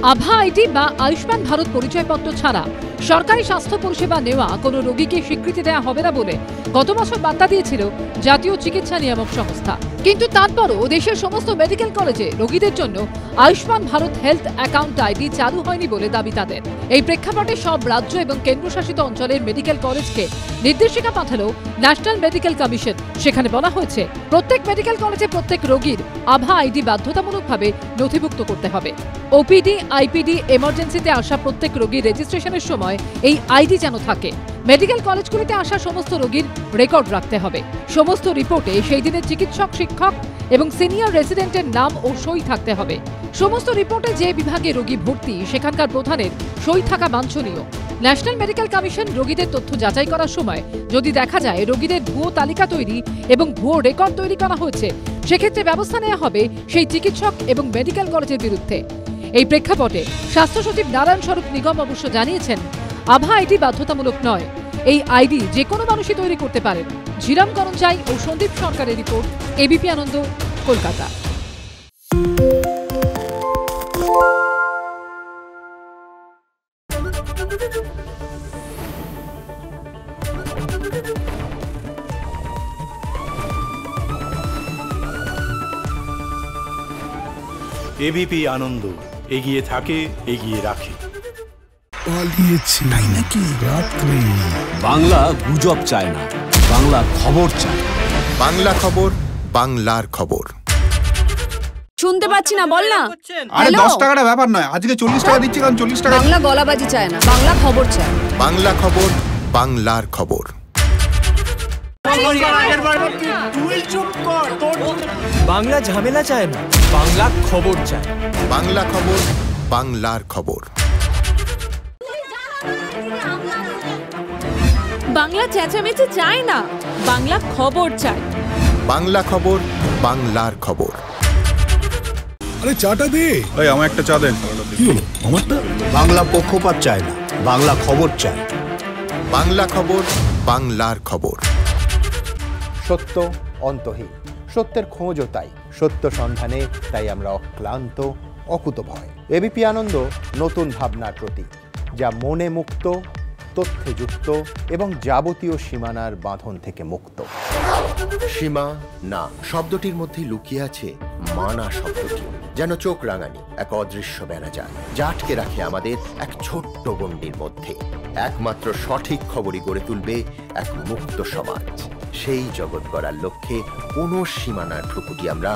আভা আইডি বা আয়ুষ্মান ভারত পরিচয়পত্র ছাড়া সরকারি স্বাস্থ্য পরিষেবা নেওয়া কোনো রোগীকে স্বীকৃতি দেওয়া হবে না বলে গত বছর বার্তা দিয়েছিল জাতীয় চিকিৎসা নিয়ামক সংস্থা। কিন্তু তারপরও দেশের সমস্ত মেডিকেল কলেজে রোগীদের জন্য Ayushman Bharat health account ID চালু হয়নি বলে দাবি তাদের। এই প্রেক্ষাপটে সব রাজ্য এবং কেন্দ্রশাসিত অঞ্চলের মেডিকেল কলেজকে নির্দেশিকা পাঠালো ন্যাশনাল মেডিকেল কমিশন। সেখানে বলা হয়েছে প্রত্যেক মেডিকেল কলেজে প্রত্যেক রোগীর আভা আইডি বাধ্যতামূলকভাবে নথিভুক্ত করতে হবে। ওপিডি, আইপিডি, এমার্জেন্সিতে আসা প্রত্যেক রোগীর রেজিস্ট্রেশনের সময় এই আইডি যেন থাকে। মেডিকেল কলেজগুলিতে আসা সমস্ত রোগীর রেকর্ড রাখতে হবে। সমস্ত রিপোর্টে সেই দিনের চিকিৎসক, শিক্ষক এবং সিনিয়র রেসিডেন্টের নাম ও সই থাকতে হবে। সমস্ত রিপোর্টে যে বিভাগে রোগী ভর্তি সেখানকার প্রধানের সই থাকা বাঞ্ছনীয়। ন্যাশনাল মেডিকেল কমিশন রোগীদের তথ্য যাচাই করার সময় যদি দেখা যায় রোগীদের ভুয়ো তালিকা তৈরি এবং ভুয়ো রেকর্ড তৈরি করা হয়েছে, সেক্ষেত্রে ব্যবস্থা নেওয়া হবে সেই চিকিৎসক এবং মেডিকেল কলেজের বিরুদ্ধে। এই প্রেক্ষাপটে স্বাস্থ্য সচিব নারায়ণ স্বরূপ নিগম অবশ্য জানিয়েছেন, আভা আইডি বাধ্যতামূলক নয়। এই আইডি যে কোনো মানুষই তৈরি করতে পারেন। ঝিরাম করঞ্চাই ও সন্দীপ সরকারের রিপোর্ট, এবিপি আনন্দ, কলকাতা। এবিপি আনন্দ এগিয়ে থাকে, এগিয়ে রাখে। তাই নাকি? রাত্রি বাংলা গুজব চায় না, বাংলা খবর চায়। বাংলা খবর, বাংলার খবর। শুনতে পাচ্ছি না, বল না। আরে 10 টাকাটা ব্যাপার নয়, আজকে 40 টাকা দিচ্ছি, কারণ 40 টাকা। বাংলা গলাবাজি চায় না, বাংলা খবর চায়। বাংলা খবর, বাংলার খবর। বাংলা ঝামেলা চায় না, বাংলা খবর চায়। বাংলা খবর, বাংলার খবর। বাংলা চেঁচামেচি চায় না, বাংলা খবর চায়। বাংলা খবর, বাংলার খবর। আরে চাটা দে। এই আমার একটা চা দেন। কি হলো আমারটা? বাংলা পক্ষপাত চায় না, বাংলা খবর চায়। বাংলা খবর, বাংলার খবর। সত্য অন্তহীন, সত্যের খোঁজও তাই, সত্য সন্ধানে তাই আমরা অক্লান্ত, অকুতভয়। এবিপি আনন্দ নতুন ভাবনার প্রতীক, যা মনে মুক্ত, তথ্যে যুক্ত এবং যাবতীয় সীমানার বাঁধন থেকে মুক্ত। সীমা না শব্দটির মধ্যে লুকিয়ে আছে মানা শব্দটি, যেন চোখ রাঙানি এক অদৃশ্য বেড়াজাল, যা আটকে রাখে আমাদের এক ছোট্ট গণ্ডির মধ্যে। একমাত্র সঠিক খবরই গড়ে তুলবে এক মুক্ত সমাজ। সেই জগৎ গড়ার লক্ষ্যে কোনো সীমানার ঠুকুটি আমরা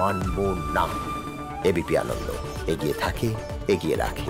মানব না। এবিপি আনন্দ এগিয়ে থাকে, এগিয়ে রাখে।